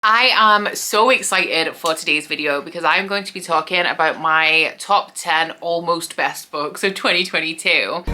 I am so excited for today's video because I'm going to be talking about my top 10 almost best books of 2022.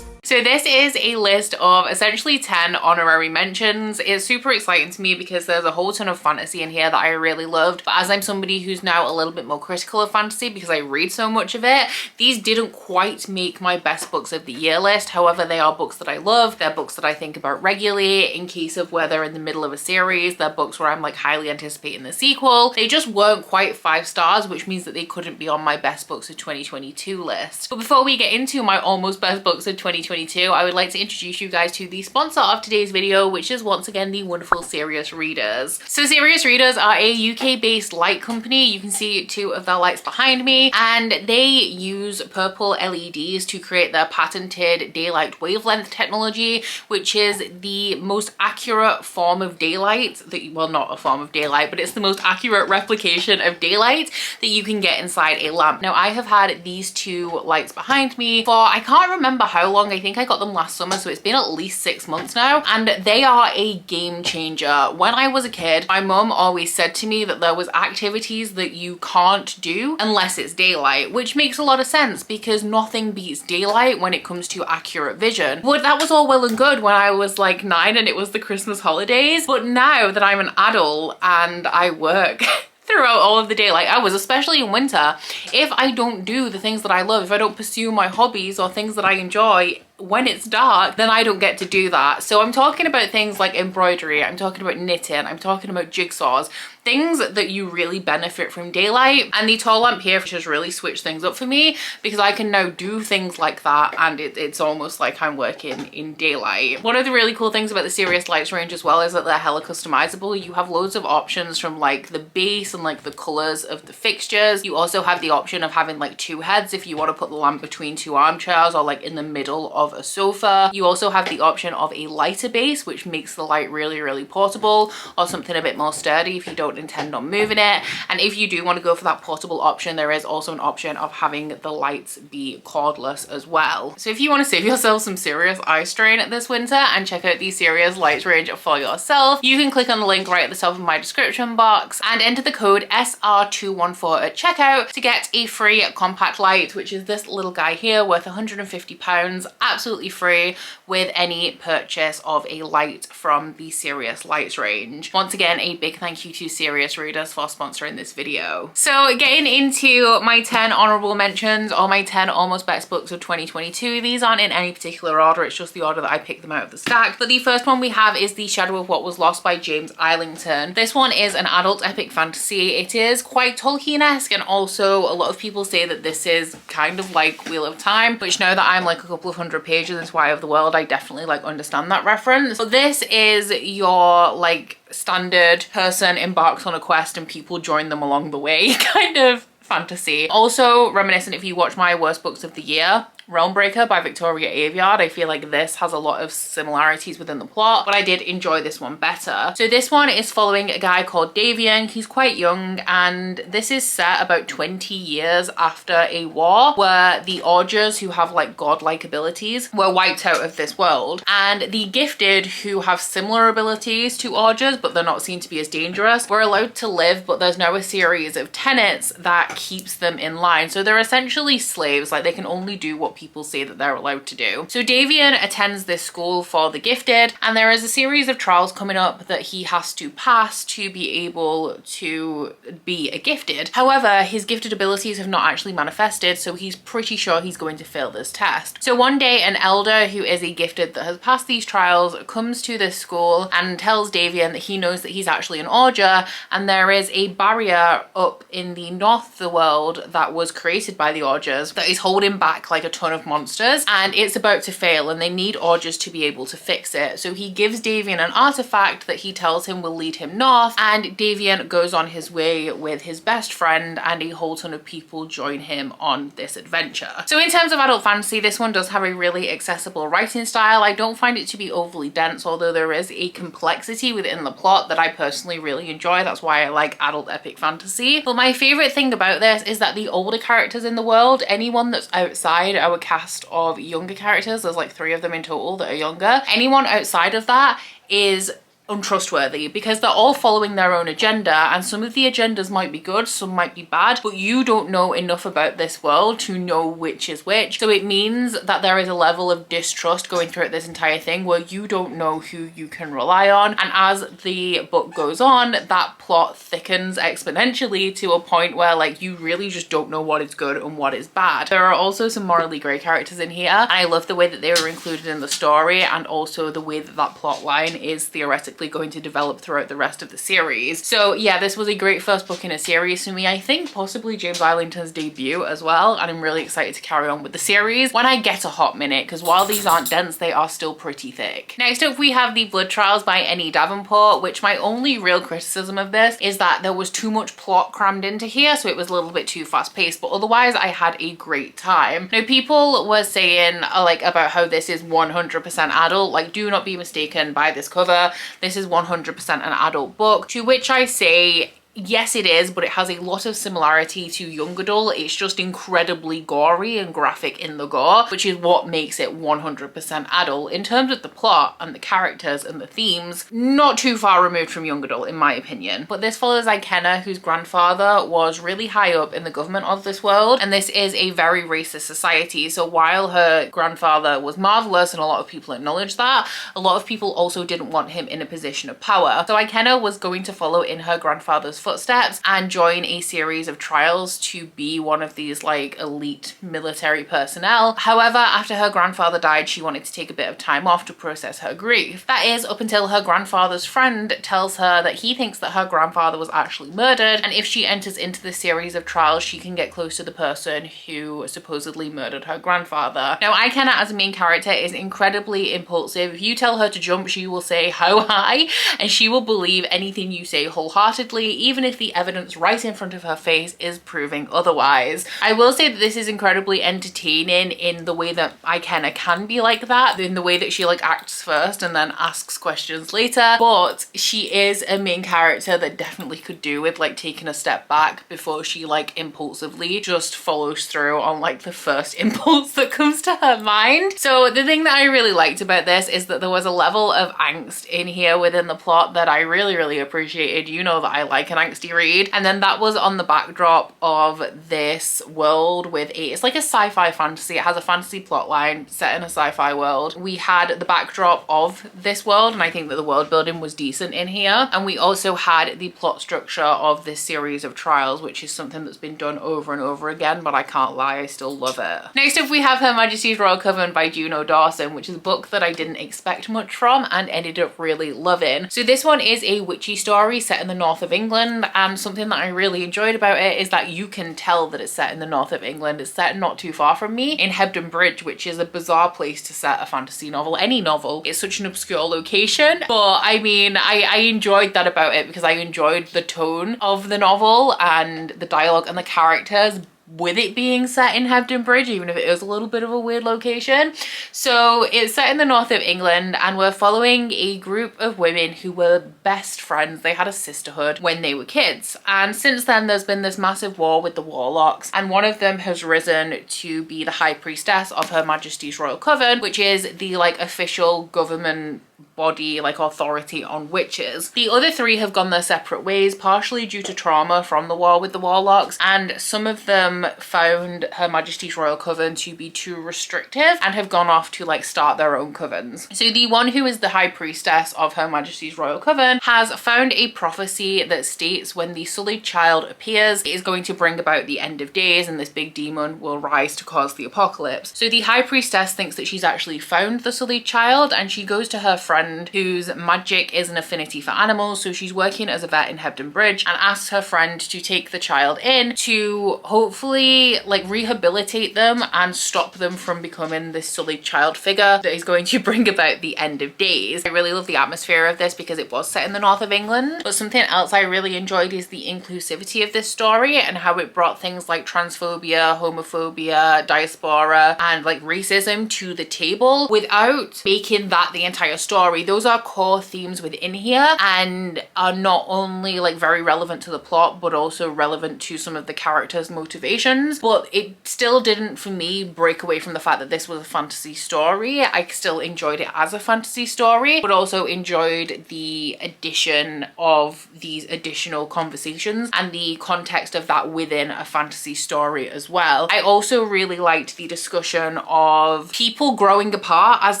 So this is a list of essentially 10 honorary mentions. It's super exciting to me because there's a whole ton of fantasy in here that I really loved. But as I'm somebody who's now a little bit more critical of fantasy because I read so much of it, these didn't quite make my best books of the year list. However, they are books that I love. They're books that I think about regularly in case of where they're in the middle of a series. They're books where I'm like highly anticipating the sequel. They just weren't quite 5 stars, which means that they couldn't be on my best books of 2022 list. But before we get into my almost best books of 2022, I would like to introduce you guys to the sponsor of today's video, which is once again the wonderful Serious Readers. So Serious Readers are a UK-based light company. You can see 2 of their lights behind me, and they use purple LEDs to create their patented daylight wavelength technology, which is the most accurate form of daylight that, well, not a form of daylight, but it's the most accurate replication of daylight that you can get inside a lamp. Now, I have had these 2 lights behind me for, I can't remember how long. I think I got them last summer, so it's been at least 6 months now, and they are a game changer. When I was a kid, my mum always said to me that there was activities that you can't do unless it's daylight, which makes a lot of sense because nothing beats daylight when it comes to accurate vision. But that was all well and good when I was like 9 and it was the Christmas holidays, but now that I'm an adult and I work throughout all of the daylight hours, especially in winter, if I don't do the things that I love, if I don't pursue my hobbies or things that I enjoy when it's dark, then I don't get to do that. So I'm talking about things like embroidery, I'm talking about knitting, I'm talking about jigsaws, things that you really benefit from daylight. And the tall lamp here just really switched things up for me because I can now do things like that, and it's almost like I'm working in daylight. One of the really cool things about the Serious Lights range as well is that they're hella customizable. You have loads of options from like the base and like the colors of the fixtures. You also have the option of having like 2 heads if you want to put the lamp between 2 armchairs or like in the middle of a sofa. You also have the option of a lighter base, which makes the light really portable, or something a bit more sturdy if you don't intend on moving it. And if you do want to go for that portable option, there is also an option of having the lights be cordless as well. So if you want to save yourself some serious eye strain this winter and check out the Serious Lights range for yourself, you can click on the link right at the top of my description box and enter the code SR214 at checkout to get a free compact light, which is this little guy here worth £150, absolutely free with any purchase of a light from the Serious Lights range. Once again, a big thank you to Serious Readers for sponsoring this video. So getting into my 10 honorable mentions or my 10 almost best books of 2022, these aren't in any particular order, it's just the order that I picked them out of the stack. But the first one we have is The Shadow of What Was Lost by James Islington. This one is an adult epic fantasy. It is quite Tolkien-esque, and also a lot of people say that this is kind of like Wheel of Time, which now that I'm like a couple of hundred pages into Eye of the World, I definitely like understand that reference. But this is your like standard person embarks on a quest and people join them along the way kind of fantasy. Also reminiscent, if you watch my worst books of the year, Realmbreaker by Victoria Aveyard, I feel like this has a lot of similarities within the plot, but I did enjoy this one better. So this one is following a guy called Davian. He's quite young, and this is set about 20 years after a war where the Augurs, who have like godlike abilities, were wiped out of this world, and the gifted, who have similar abilities to Augurs but they're not seen to be as dangerous, were allowed to live, but there's now a series of tenets that keeps them in line. So they're essentially slaves, like they can only do what people say that they're allowed to do. So Davian attends this school for the gifted, and there is a series of trials coming up that he has to pass to be able to be a gifted. However, his gifted abilities have not actually manifested, so he's pretty sure he's going to fail this test. So one day an elder who is a gifted that has passed these trials comes to this school and tells Davian that he knows that he's actually an Augur, and there is a barrier up in the north of the world that was created by the Augurs that is holding back like a ton of monsters, and it's about to fail, and they need Augurs to be able to fix it. So he gives Davian an artifact that he tells him will lead him north, and Davian goes on his way with his best friend, and a whole ton of people join him on this adventure. So in terms of adult fantasy, this one does have a really accessible writing style. I don't find it to be overly dense, although there is a complexity within the plot that I personally really enjoy. That's why I like adult epic fantasy. But my favorite thing about this is that the older characters in the world, anyone that's outside our a cast of younger characters. There's like 3 of them in total that are younger. Anyone outside of that is untrustworthy because they're all following their own agenda, and some of the agendas might be good, some might be bad, but you don't know enough about this world to know which is which. So it means that there is a level of distrust going throughout this entire thing where you don't know who you can rely on, and as the book goes on, that plot thickens exponentially to a point where like you really just don't know what is good and what is bad. There are also some morally grey characters in here, and I love the way that they were included in the story, and also the way that that plot line is theoretically going to develop throughout the rest of the series. So yeah, this was a great first book in a series for me. I think possibly James Islington's debut as well, and I'm really excited to carry on with the series when I get a hot minute, because while these aren't dense, they are still pretty thick. Next up we have The Blood Trials by N.E. Davenport, which my only real criticism of this is that there was too much plot crammed into here, so it was a little bit too fast paced, but otherwise I had a great time. Now people were saying like about how this is 100% adult. Like, do not be mistaken by this cover. This is 100% an adult book, to which I say, yes, it is, but it has a lot of similarity to young adult. It's just incredibly gory and graphic in the gore, which is what makes it 100% adult. In terms of the plot and the characters and the themes, not too far removed from young adult in my opinion. But this follows Ikenna, whose grandfather was really high up in the government of this world, and this is a very racist society. So while her grandfather was marvelous and a lot of people acknowledge that, a lot of people also didn't want him in a position of power. So Ikenna was going to follow in her grandfather's footsteps and join a series of trials to be one of these like elite military personnel. However, after her grandfather died, she wanted to take a bit of time off to process her grief. That is up until her grandfather's friend tells her that he thinks that her grandfather was actually murdered, and if she enters into the series of trials, she can get close to the person who supposedly murdered her grandfather. Now, Ikenna as a main character is incredibly impulsive. If you tell her to jump, she will say how high, and she will believe anything you say wholeheartedly, even if the evidence right in front of her face is proving otherwise. I will say that this is incredibly entertaining in the way that Ikenna can be like that, in the way that she like acts first and then asks questions later, but she is a main character that definitely could do with like taking a step back before she like impulsively just follows through on like the first impulse that comes to her mind. So the thing that I really liked about this is that there was a level of angst in here within the plot that I really appreciated. You know that I like an angsty read, and then that was on the backdrop of this world with it's like a sci-fi fantasy. It has a fantasy plot line set in a sci-fi world. We had the backdrop of this world, and I think that the world building was decent in here, and we also had the plot structure of this series of trials, which is something that's been done over and over again, but I can't lie, I still love it. Next up we have Her Majesty's Royal Coven by Juno Dawson, which is a book that I didn't expect much from and ended up really loving. So this one is a witchy story set in the north of England, and something that I really enjoyed about it is that you can tell that it's set in the north of England. It's set not too far from me in Hebden Bridge, which is a bizarre place to set a fantasy novel, any novel. It's such an obscure location, but I mean, I enjoyed that about it because I enjoyed the tone of the novel and the dialogue and the characters with it being set in Hebden Bridge, even if it is a little bit of a weird location. So it's set in the north of England, and we're following a group of women who were best friends. They had a sisterhood when they were kids, and since then there's been this massive war with the warlocks, and one of them has risen to be the high priestess of Her Majesty's Royal Coven, which is the like official government body, like authority on witches. The other 3 have gone their separate ways, partially due to trauma from the war with the warlocks, and some of them found Her Majesty's Royal Coven to be too restrictive and have gone off to like start their own covens. So the one who is the high priestess of Her Majesty's Royal Coven has found a prophecy that states when the sullied child appears, it is going to bring about the end of days, and this big demon will rise to cause the apocalypse. So the high priestess thinks that she's actually found the sullied child, and she goes to her friend whose magic is an affinity for animals, so she's working as a vet in Hebden Bridge, and asks her friend to take the child in to hopefully like rehabilitate them and stop them from becoming this sullied child figure that is going to bring about the end of days. I really love the atmosphere of this because it was set in the north of England, but something else I really enjoyed is the inclusivity of this story and how it brought things like transphobia, homophobia, diaspora, and like racism to the table without making that the entire story. story. Those are core themes within here and are not only like very relevant to the plot, but also relevant to some of the characters' motivations. But it still didn't, for me, break away from the fact that this was a fantasy story. I still enjoyed it as a fantasy story, but also enjoyed the addition of these additional conversations and the context of that within a fantasy story as well. I also really liked the discussion of people growing apart as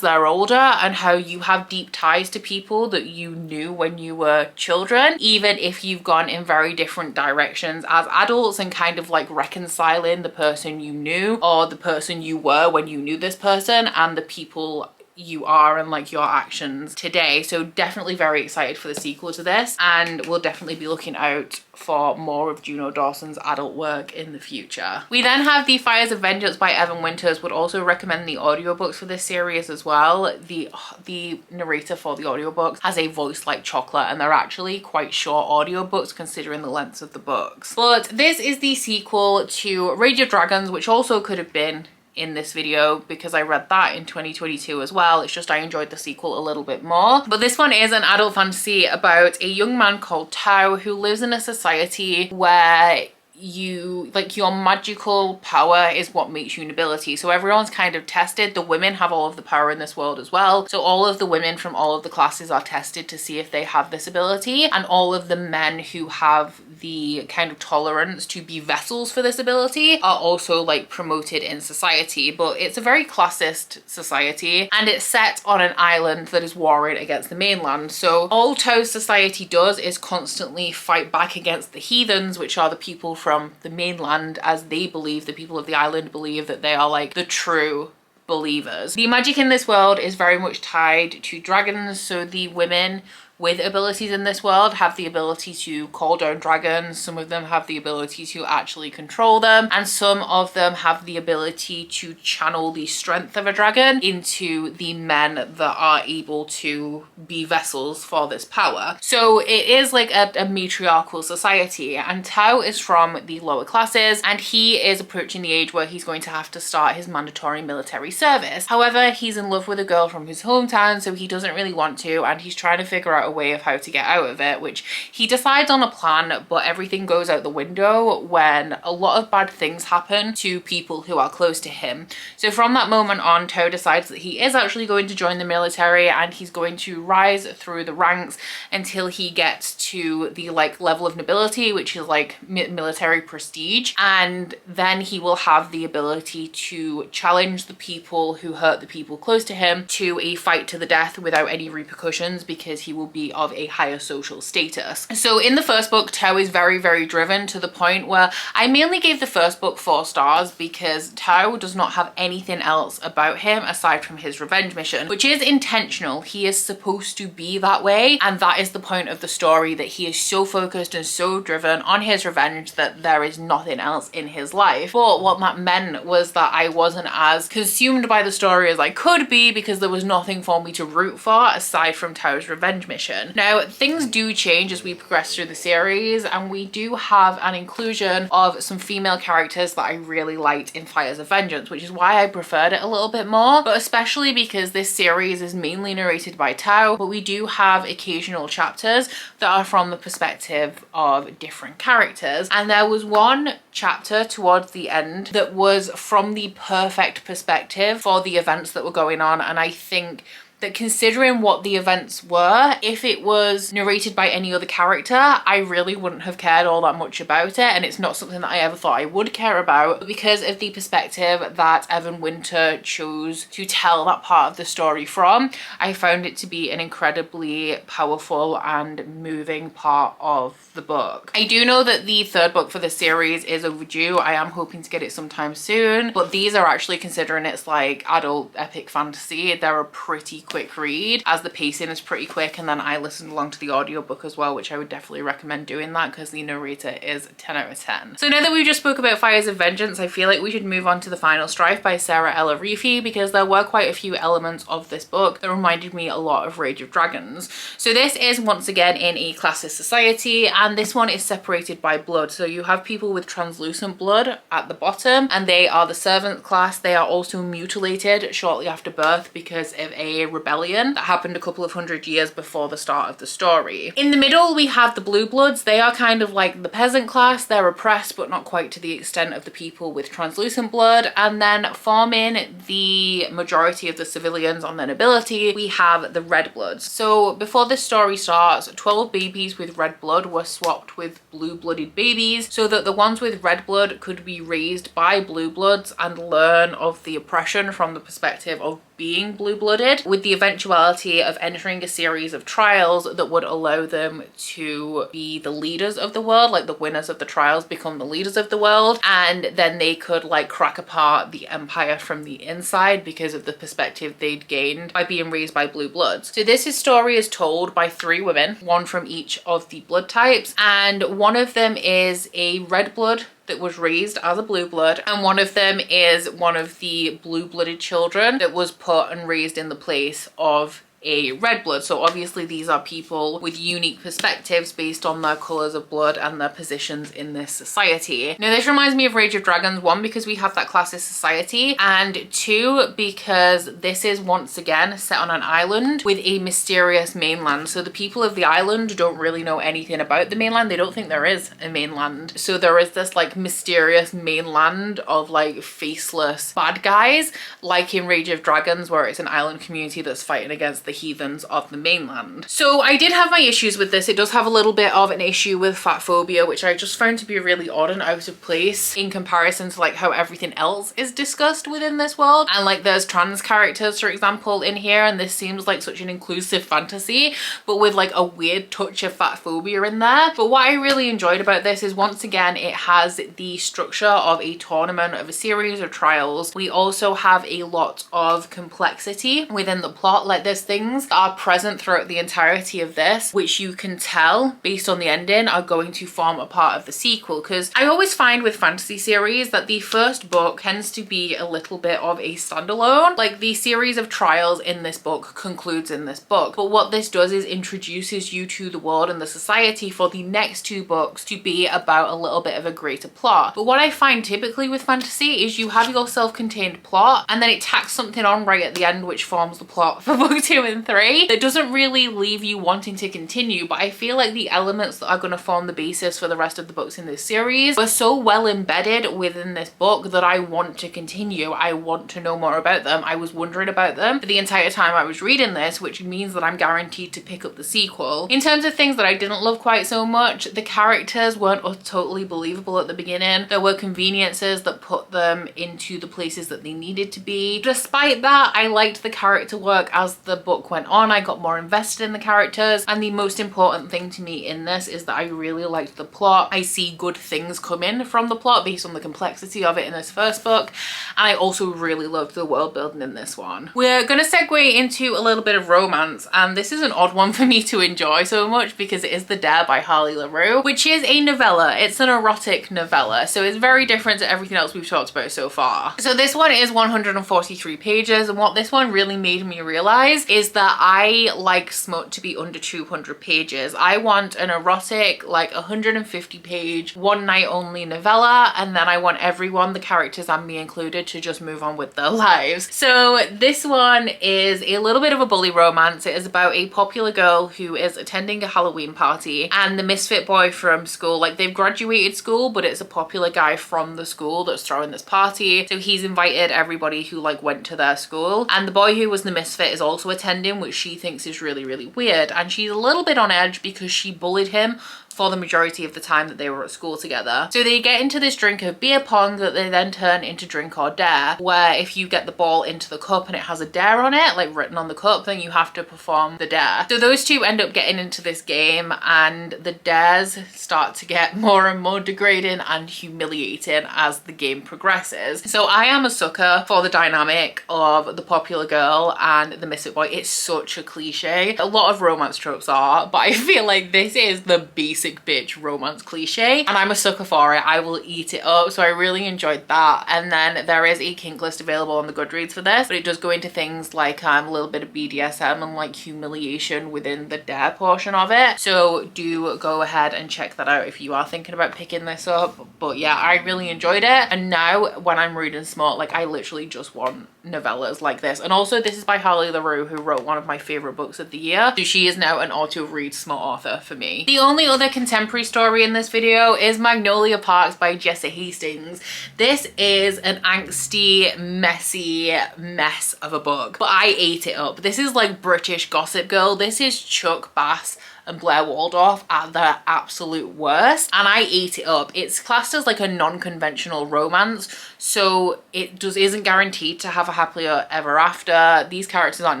they're older and how you have deep ties to people that you knew when you were children, even if you've gone in very different directions as adults, and kind of like reconciling the person you knew or the person you were when you knew this person and the people you are and like your actions today. So definitely very excited for the sequel to this, and we'll definitely be looking out for more of Juno Dawson's adult work in the future. We then have The Fires of Vengeance by Evan Winters. Would also recommend the audiobooks for this series as well. The narrator for the audiobooks has a voice like chocolate, and they're actually quite short audiobooks considering the lengths of the books. But this is the sequel to Rage of Dragons, which also could have been in this video because I read that in 2022 as well. It's just I enjoyed the sequel a little bit more. But this one is an adult fantasy about a young man called Tao who lives in a society where your magical power is what makes you nobility. So everyone's kind of tested. The women have all of the power in this world as well. So all of the women from all of the classes are tested to see if they have this ability, and all of the men who have the kind of tolerance to be vessels for this ability are also like promoted in society. But it's a very classist society, and it's set on an island that is warring against the mainland. So all Tao's society does is constantly fight back against the heathens, which are the people from the mainland, as they believe, the people of the island believe that they are like the true believers. The magic in this world is very much tied to dragons. So the women with abilities in this world have the ability to call down dragons. Some of them have the ability to actually control them, and some of them have the ability to channel the strength of a dragon into the men that are able to be vessels for this power. So it is like a matriarchal society, and Tao is from the lower classes, and he is approaching the age where he's going to have to start his mandatory military service. However, he's in love with a girl from his hometown, so he doesn't really want to, and he's trying to figure out a way of how to get out of it, which he decides on a plan, but everything goes out the window when a lot of bad things happen to people who are close to him. So from that moment on, Tao decides that he is actually going to join the military, and he's going to rise through the ranks until he gets to the like level of nobility, which is like military prestige, and then he will have the ability to challenge the people who hurt the people close to him to a fight to the death without any repercussions, because he will be of a higher social status. So in the first book, Tao is very, very driven, to the point where I mainly gave the first book 4 stars because Tao does not have anything else about him aside from his revenge mission, which is intentional. He is supposed to be that way, and that is the point of the story, that he is so focused and so driven on his revenge that there is nothing else in his life. But what that meant was that I wasn't as consumed by the story as I could be, because there was nothing for me to root for aside from Tao's revenge mission. Now, things do change as we progress through the series, and we do have an inclusion of some female characters that I really liked in Fires of Vengeance, which is why I preferred it a little bit more, but especially because this series is mainly narrated by Tao, but we do have occasional chapters that are from the perspective of different characters. And there was one chapter towards the end that was from the perfect perspective for the events that were going on, and I think that considering what the events were, if it was narrated by any other character, I really wouldn't have cared all that much about it, and it's not something that I ever thought I would care about. But because of the perspective that Evan Winter chose to tell that part of the story from, I found it to be an incredibly powerful and moving part of the book. I do know that the 3rd book for the series is overdue. I am hoping to get it sometime soon, but these are actually, considering it's like adult epic fantasy, they're a pretty quick read, as the pacing is pretty quick, and then I listened along to the audiobook as well, which I would definitely recommend doing that because the narrator is 10 out of 10. So now that we've just spoke about Fires of Vengeance, I feel like we should move on to The Final Strife by Sarah Ella Reefy, because there were quite a few elements of this book that reminded me a lot of Rage of Dragons. So this is once again in a classist society, and this one is separated by blood. So you have people with translucent blood at the bottom, and they are the servant class. They are also mutilated shortly after birth because of a rebellion that happened a couple of hundred years before the start of the story. In the middle, we have the Blue Bloods. They are kind of like the peasant class. They're oppressed, but not quite to the extent of the people with translucent blood. And then forming the majority of the civilians on the nobility, we have the Red Bloods. So before this story starts, 12 babies with red blood were swapped with blue-blooded babies so that the ones with red blood could be raised by blue bloods and learn of the oppression from the perspective of being blue-blooded, with the eventuality of entering a series of trials that would allow them to be the leaders of the world, like the winners of the trials become the leaders of the world, and then they could like crack apart the empire from the inside because of the perspective they'd gained by being raised by blue bloods. So this story is told by 3 women, one from each of the blood types, and one of them is a red blood that was raised as a blue blood, and one of them is one of the blue-blooded children that was put and raised in the place of a red blood. So obviously these are people with unique perspectives based on their colors of blood and their positions in this society. Now this reminds me of Rage of Dragons, 1 because we have that classist society, and 2 because this is once again set on an island with a mysterious mainland. So the people of the island don't really know anything about the mainland. They don't think there is a mainland. So there is this like mysterious mainland of like faceless bad guys, like in Rage of Dragons, where it's an island community that's fighting against the heathens of the mainland. So I did have my issues with this. It does have a little bit of an issue with fat phobia, which I just found to be really odd and out of place in comparison to like how everything else is discussed within this world. And like there's trans characters, for example, in here, and this seems like such an inclusive fantasy, but with like a weird touch of fat phobia in there. But what I really enjoyed about this is once again, it has the structure of a tournament, of a series of trials. We also have a lot of complexity within the plot. Like there's things that are present throughout the entirety of this, which you can tell based on the ending are going to form a part of the sequel. Because I always find with fantasy series that the first book tends to be a little bit of a standalone. Like the series of trials in this book concludes in this book, but what this does is introduces you to the world and the society for the next 2 books to be about a little bit of a greater plot. But what I find typically with fantasy is you have your self-contained plot and then it tacks something on right at the end which forms the plot for book 2 and 3 that doesn't really leave you wanting to continue. But I feel like the elements that are going to form the basis for the rest of the books in this series were so well embedded within this book that I want to continue. I want to know more about them. I was wondering about them for the entire time I was reading this, which means that I'm guaranteed to pick up the sequel. In terms of things that I didn't love quite so much, the characters weren't totally believable at the beginning. There were conveniences that put them into the places that they needed to be. Despite that, I liked the character work as the book went on. I got more invested in the characters, and the most important thing to me in this is that I really liked the plot. I see good things coming from the plot based on the complexity of it in this first book, and I also really loved the world building in this one. We're gonna segue into a little bit of romance, and this is an odd one for me to enjoy so much because it is The Dare by Harley LaRue, which is a novella. It's an erotic novella, so it's very different to everything else we've talked about so far. So this one is 143 pages, and what this one really made me realize is that I like smut to be under 200 pages. I want an erotic, like 150 page, one night only novella, and then I want everyone, the characters and me included, to just move on with their lives. So this one is a little bit of a bully romance. It is about a popular girl who is attending a Halloween party, and the misfit boy from school, like they've graduated school, but it's a popular guy from the school that's throwing this party. So he's invited everybody who like went to their school, and the boy who was the misfit is also attending, which she thinks is really, really weird. And she's a little bit on edge because she bullied him for the majority of the time that they were at school together. So they get into this drink of beer pong that they then turn into Drink or Dare, where if you get the ball into the cup and it has a dare on it, like written on the cup, then you have to perform the dare. So those two end up getting into this game, and the dares start to get more and more degrading and humiliating as the game progresses. So I am a sucker for the dynamic of the popular girl and the misfit boy. It's such a cliche. A lot of romance tropes are, but I feel like this is the basic basic bitch romance cliche, and I'm a sucker for it. I will eat it up. So I really enjoyed that. And then there is a kink list available on the Goodreads for this, but it does go into things like a little bit of BDSM and like humiliation within the dare portion of it. So do go ahead and check that out if you are thinking about picking this up. But yeah, I really enjoyed it. And now when I'm reading smart, like I literally just want novellas like this. And also this is by Harley LaRue, who wrote one of my favorite books of the year. So she is now an auto read smart author for me. The only other contemporary story in this video is Magnolia Parks by Jessa Hastings. This is an angsty, messy mess of a book, but I ate it up. This is like British Gossip Girl. This is Chuck Bass and Blair Waldorf at their absolute worst, and I ate it up. It's classed as like a non-conventional romance, so it just isn't guaranteed to have a happily ever after. These characters aren't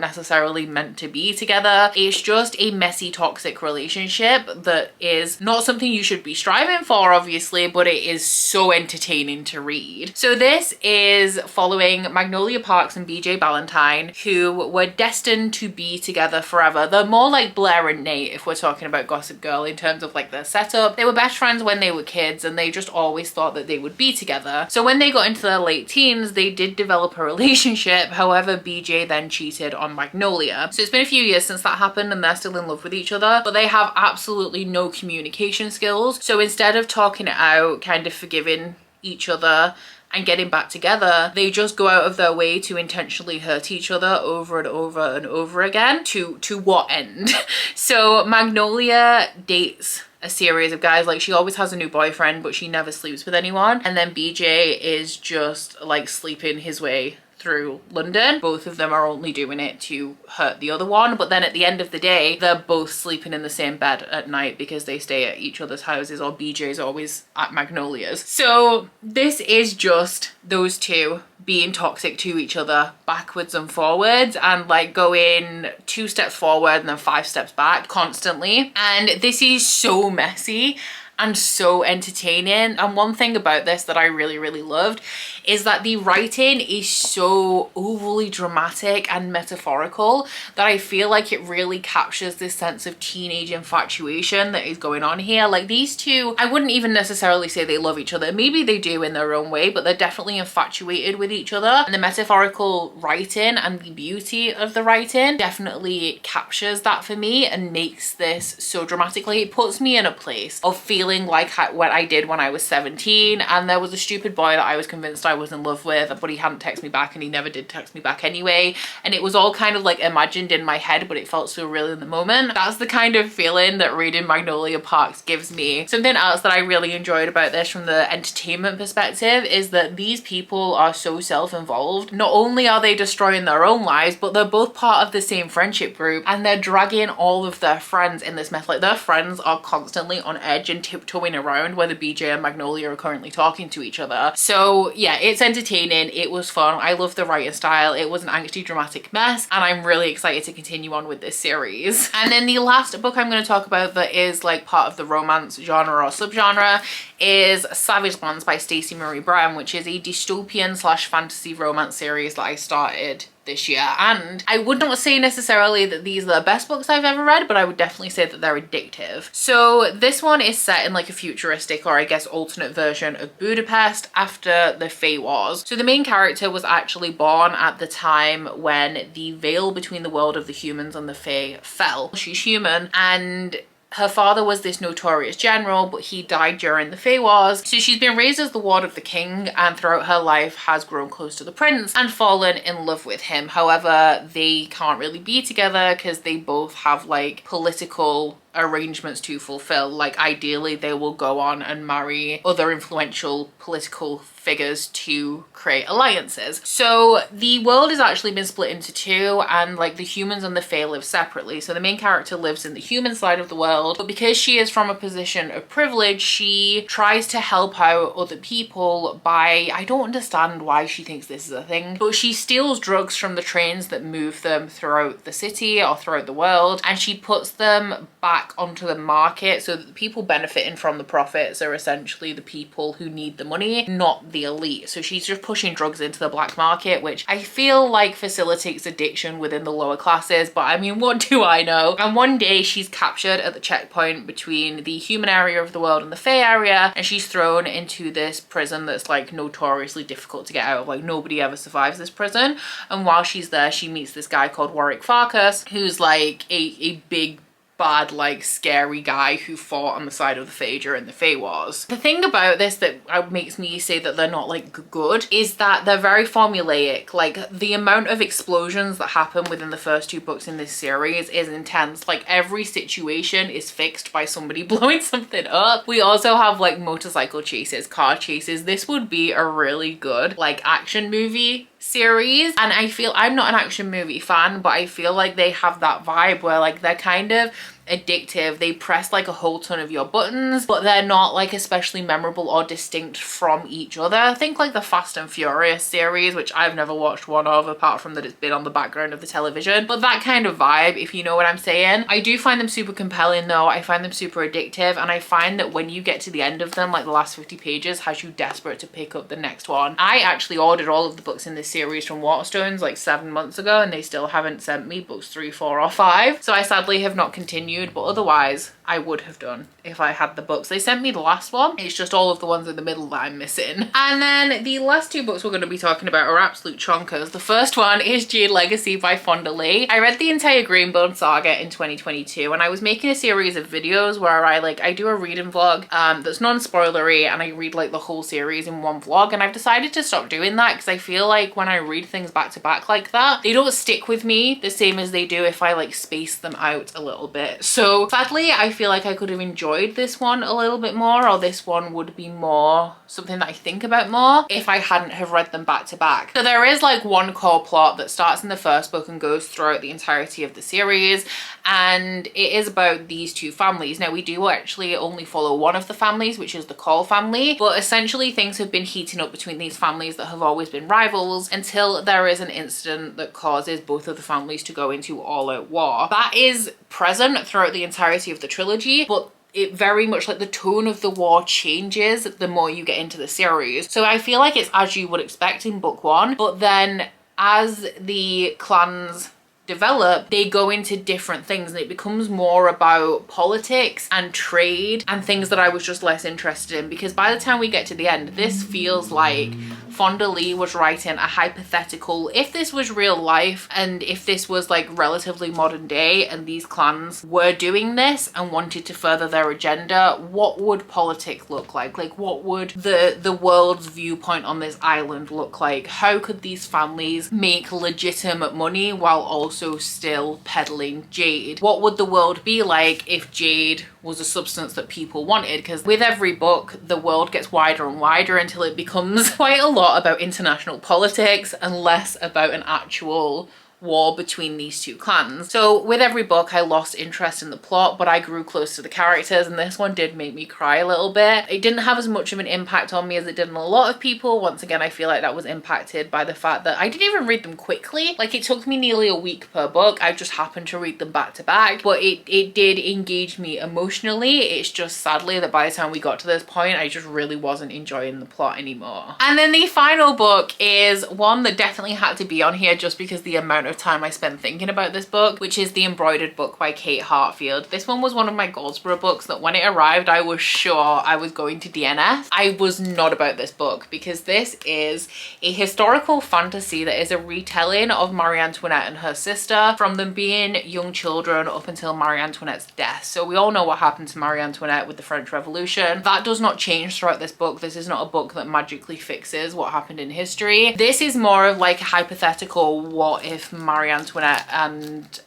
necessarily meant to be together. It's just a messy, toxic relationship that is not something you should be striving for, obviously, but it is so entertaining to read. So this is following Magnolia Parks and BJ Ballantyne, who were destined to be together forever. They're more like Blair and Nate if we're talking about Gossip Girl in terms of like their setup. They were best friends when they were kids, and they just always thought that they would be together. So when they got into their late teens, they did develop a relationship. However, BJ then cheated on Magnolia. So it's been a few years since that happened, and they're still in love with each other, but they have absolutely no communication skills. So instead of talking it out, kind of forgiving each other and getting back together, they just go out of their way to intentionally hurt each other over and over and over again. To what end? So Magnolia dates a series of guys. Like, she always has a new boyfriend, but she never sleeps with anyone. And then BJ is just like sleeping his way through London. Both of them are only doing it to hurt the other one, but then at the end of the day, they're both sleeping in the same bed at night because they stay at each other's houses, or BJ's always at Magnolia's. So this is just those two being toxic to each other backwards and forwards, and like going 2 steps forward and then 5 steps back constantly. And this is so messy and so entertaining. And one thing about this that I really loved is that the writing is so overly dramatic and metaphorical that I feel like it really captures this sense of teenage infatuation that is going on here. Like, these two, I wouldn't even necessarily say they love each other. Maybe they do in their own way, but they're definitely infatuated with each other. And the metaphorical writing and the beauty of the writing definitely captures that for me and makes this so dramatically. It puts me in a place of feeling like what I did when I was 17, and there was a stupid boy that I was convinced I was in love with, but he hadn't texted me back, and he never did text me back anyway, and it was all kind of like imagined in my head, but it felt so real in the moment. That's the kind of feeling that reading Magnolia Parks gives me. Something else that I really enjoyed about this from the entertainment perspective is that these people are so self-involved. Not only are they destroying their own lives, but they're both part of the same friendship group, and they're dragging all of their friends in this mess. Like, their friends are constantly on edge and tiptoeing around whether BJ and Magnolia are currently talking to each other. So yeah, it's entertaining, it was fun, I love the writing style, it was an angsty dramatic mess, and I'm really excited to continue on with this series. And then the last book I'm going to talk about that is like part of the romance genre or subgenre is Savage Lands by Stacey Marie Brown, which is a dystopian / fantasy romance series that I started this year. And I would not say necessarily that these are the best books I've ever read, but I would definitely say that they're addictive. So this one is set in like a futuristic, or I guess alternate version of Budapest after the Fae Wars. So the main character was actually born at the time when the veil between the world of the humans and the Fae fell. She's human, and her father was this notorious general, but he died during the Fae Wars. So she's been raised as the ward of the king, and throughout her life has grown close to the prince and fallen in love with him. However, they can't really be together because they both have like political arrangements to fulfill. Like, ideally they will go on and marry other influential political figures to create alliances. So the world has actually been split into two, and like the humans and the Fae live separately. So the main character lives in the human side of the world, but because she is from a position of privilege, she tries to help out other people by, I don't understand why she thinks this is a thing, but she steals drugs from the trains that move them throughout the city or throughout the world, and she puts them back back onto the market so that the people benefiting from the profits are essentially the people who need the money, not the elite. So she's just pushing drugs into the black market, which I feel like facilitates addiction within the lower classes, but I mean, what do I know? And one day she's captured at the checkpoint between the human area of the world and the Fae area, and she's thrown into this prison that's like notoriously difficult to get out of. Like, nobody ever survives this prison. And while she's there, she meets this guy called Warwick Farkas, who's like a big bad, like, scary guy who fought on the side of the Fae during the Fae Wars. The thing about this that makes me say that they're not like good is that they're very formulaic. Like, the amount of explosions that happen within the first 2 books in this series is intense. Like, every situation is fixed by somebody blowing something up. We also have like motorcycle chases, car chases. This would be a really good like action movie series, and I feel, I'm not an action movie fan, but I feel like they have that vibe where like they're kind of addictive. They press like a whole ton of your buttons, but they're not like especially memorable or distinct from each other. Think like the Fast and Furious series, which I've never watched one of, apart from that it's been on the background of the television, but that kind of vibe, if you know what I'm saying. I do find them super compelling though. I find them super addictive, and I find that when you get to the end of them, like the last 50 pages has you desperate to pick up the next one. I actually ordered all of the books in this series from Waterstones like 7 months ago, and they still haven't sent me books 3, 4 or 5, so I sadly have not continued, but otherwise I would have done if I had the books. They sent me the last one, it's just all of the ones in the middle that I'm missing. And then the last 2 books we're going to be talking about are absolute chonkers. The first one is Jade Legacy by Fonda Lee. I read the entire Greenbone saga in 2022, and I was making a series of videos where I do a reading vlog that's non-spoilery, and I read like the whole series in one vlog, and I've decided to stop doing that because I feel like when I read things back to back like that, they don't stick with me the same as they do if I like space them out a little bit. So sadly, I feel like I could have enjoyed this one a little bit more, or this one would be more something that I think about more if I hadn't have read them back to back. So there is like one core plot that starts in the first book and goes throughout the entirety of the series, and it is about these 2 families. Now, we do actually only follow one of the families, which is the Call family, but essentially things have been heating up between these families that have always been rivals until there is an incident that causes both of the families to go into all-out war. That is present throughout the entirety of the trilogy, but it very much, like, the tone of the war changes the more you get into the series. So I feel like it's as you would expect in book 1, but then as the clans develop, they go into different things, and it becomes more about politics and trade and things that I was just less interested in, because by the time we get to the end, this feels like Fonda Lee was writing a hypothetical, if this was real life and if this was like relatively modern day and these clans were doing this and wanted to further their agenda, what would politics look like? Like, what would the world's viewpoint on this island look like? How could these families make legitimate money while also still peddling jade? What would the world be like if jade was a substance that people wanted? Because with every book, the world gets wider and wider until it becomes quite a lot about international politics and less about an actual war between these 2 clans. So with every book, I lost interest in the plot, but I grew close to the characters, and this one did make me cry a little bit. It didn't have as much of an impact on me as it did on a lot of people. Once again, I feel like that was impacted by the fact that I didn't even read them quickly. Like, it took me nearly a week per book. I just happened to read them back to back, but it did engage me emotionally. It's just sadly that by the time we got to this point, I just really wasn't enjoying the plot anymore. And then the final book is one that definitely had to be on here just because the amount of time I spent thinking about this book, which is The Embroidered Book by Kate Hartfield. This one was one of my Goldsboro books that when it arrived, I was sure I was going to DNF. I was not about this book because this is a historical fantasy that is a retelling of Marie Antoinette and her sister from them being young children up until Marie Antoinette's death. So we all know what happened to Marie Antoinette with the French Revolution. That does not change throughout this book. This is not a book that magically fixes what happened in history. This is more of like a hypothetical, what if Marie Antoinette and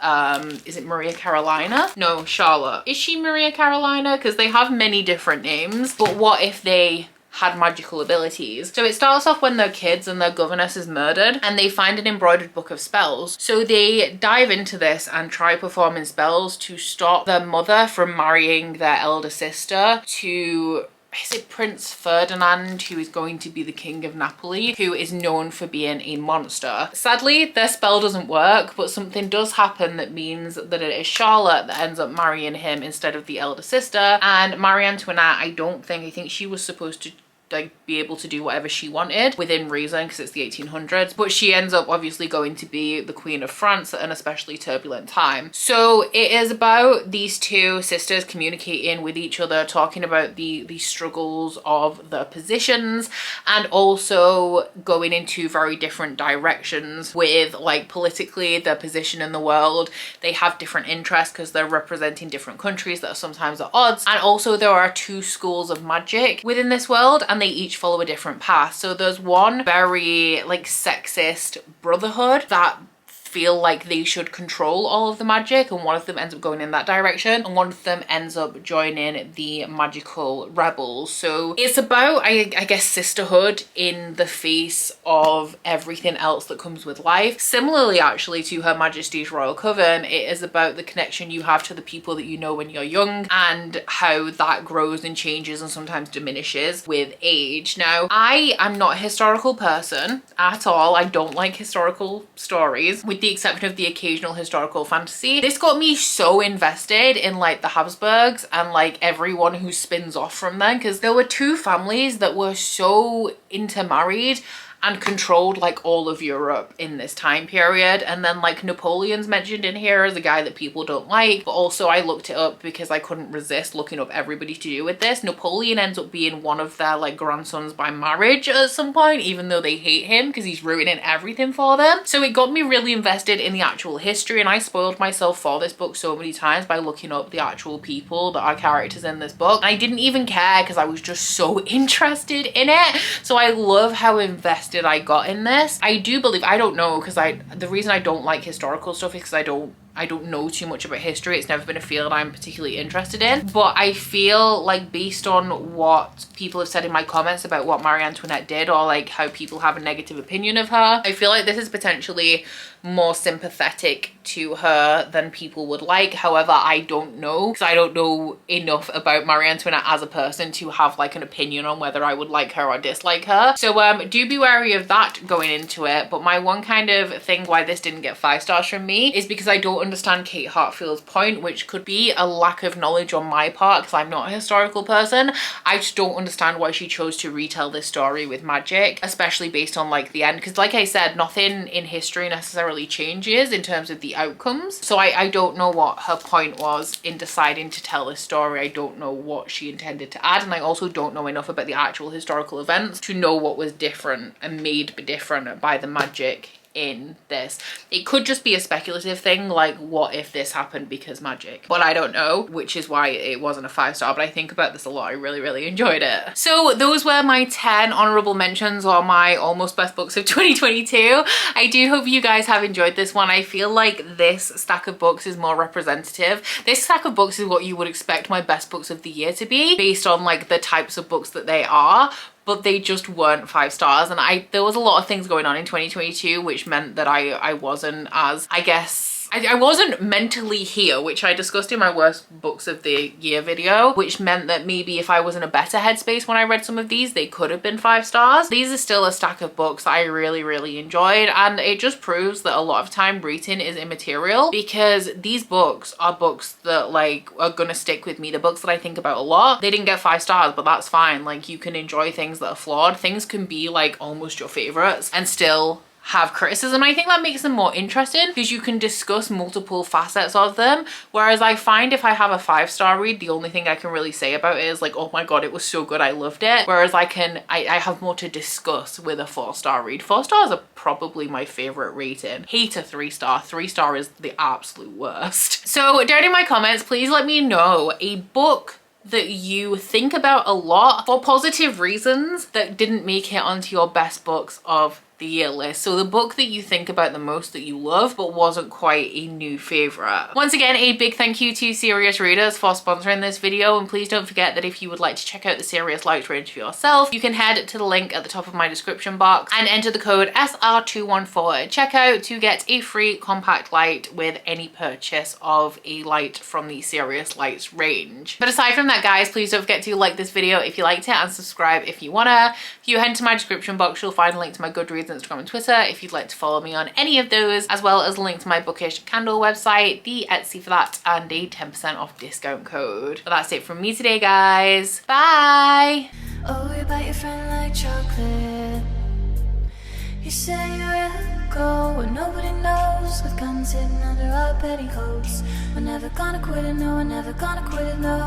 is it Maria Carolina? No, Charlotte. Is she Maria Carolina? Because they have many different names, but what if they had magical abilities? So it starts off when they're kids and their governess is murdered and they find an embroidered book of spells. So they dive into this and try performing spells to stop their mother from marrying their elder sister to is it Prince Ferdinand, who is going to be the King of Napoli, who is known for being a monster. Sadly, their spell doesn't work, but something does happen that means that it is Charlotte that ends up marrying him instead of the elder sister. And Marie Antoinette, I think she was supposed to like be able to do whatever she wanted within reason because it's the 1800s, but she ends up obviously going to be the Queen of France at an especially turbulent time. So it is about these two sisters communicating with each other, talking about the struggles of their positions, and also going into very different directions with like politically their position in the world. They have different interests because they're representing different countries that are sometimes at odds, and also there are two schools of magic within this world, and they each follow a different path. So there's one very like sexist brotherhood that feel like they should control all of the magic, and one of them ends up going in that direction, and one of them ends up joining the magical rebels. So it's about I guess sisterhood in the face of everything else that comes with life. Similarly actually to Her Majesty's Royal Coven, it is about the connection you have to the people that you know when you're young and how that grows and changes and sometimes diminishes with age. Now I am not a historical person at all. I don't like historical stories, with the exception of the occasional historical fantasy. This got me so invested in like the Habsburgs and like everyone who spins off from them, because there were two families that were so intermarried and controlled like all of Europe in this time period. And then like Napoleon's mentioned in here as a guy that people don't like, but also I looked it up because I couldn't resist looking up everybody to do with this. Napoleon ends up being one of their like grandsons by marriage at some point, even though they hate him because he's ruining everything for them. So it got me really invested in the actual history, and I spoiled myself for this book so many times by looking up the actual people that are characters in this book. And I didn't even care because I was just so interested in it. So I love how invested I got in this. I do believe, I don't know, because the reason I don't like historical stuff is because I don't know too much about history. It's never been a field I'm particularly interested in, but I feel like based on what people have said in my comments about what Marie Antoinette did, or like how people have a negative opinion of her, I feel like this is potentially more sympathetic to her than people would like. However, I don't know, because I don't know enough about Marie Antoinette as a person to have like an opinion on whether I would like her or dislike her. So do be wary of that going into it. But my one kind of thing why this didn't get 5 stars from me is because I don't understand Kate Hartfield's point, which could be a lack of knowledge on my part because I'm not a historical person. I just don't understand why she chose to retell this story with magic, especially based on like the end, because like I said, nothing in history necessarily changes in terms of the outcomes. So I don't know what her point was in deciding to tell this story. I don't know what she intended to add, and I also don't know enough about the actual historical events to know what was different and made different by the magic in this. It could just be a speculative thing, like what if this happened because magic, but I don't know, which is why it wasn't a 5 star. But I think about this a lot. I really enjoyed it. So those were my 10 honorable mentions, or my almost best books of 2022. I do hope you guys have enjoyed this one. I feel like this stack of books is more representative. This stack of books is what you would expect my best books of the year to be, based on like the types of books that they are, but they just weren't 5 stars. And there was a lot of things going on in 2022, which meant that I wasn't as, I guess, I wasn't mentally here, which I discussed in my worst books of the year video, which meant that maybe if I was in a better headspace when I read some of these, they could have been 5 stars. These are still a stack of books that I really enjoyed, and it just proves that a lot of time rating is immaterial, because these books are books that like are gonna stick with me. The books that I think about a lot, they didn't get 5 stars, but that's fine. Like, you can enjoy things that are flawed. Things can be like almost your favorites and still have criticism. I think that makes them more interesting because you can discuss multiple facets of them, whereas I find if I have a 5-star read, the only thing I can really say about it is like, oh my god, it was so good, I loved it. Whereas I have more to discuss with a 4-star read. 4 stars are probably my favorite rating. Hate a 3-star. 3-star is the absolute worst. So down in my comments, please let me know a book that you think about a lot for positive reasons that didn't make it onto your best books of the year list. So the book that you think about the most that you love but wasn't quite a new favorite. Once again, a big thank you to Serious Readers for sponsoring this video, and please don't forget that if you would like to check out the Serious Lights range for yourself, you can head to the link at the top of my description box and enter the code SR214 at checkout to get a free compact light with any purchase of a light from the Serious Lights range. But aside from that, guys, please don't forget to like this video if you liked it and subscribe if you wanna. If you head to my description box, you'll find a link to my Goodreads, Instagram and Twitter if you'd like to follow me on any of those, as well as a link to my Bookish Candle website, the Etsy for that, and a 10% off discount code. But that's it from me today, guys. Bye! Oh, you bite your friend like chocolate. You say you'll go where nobody knows, with guns hidden under our petticoats. We're never gonna quit it, no, we're never gonna quit it, no.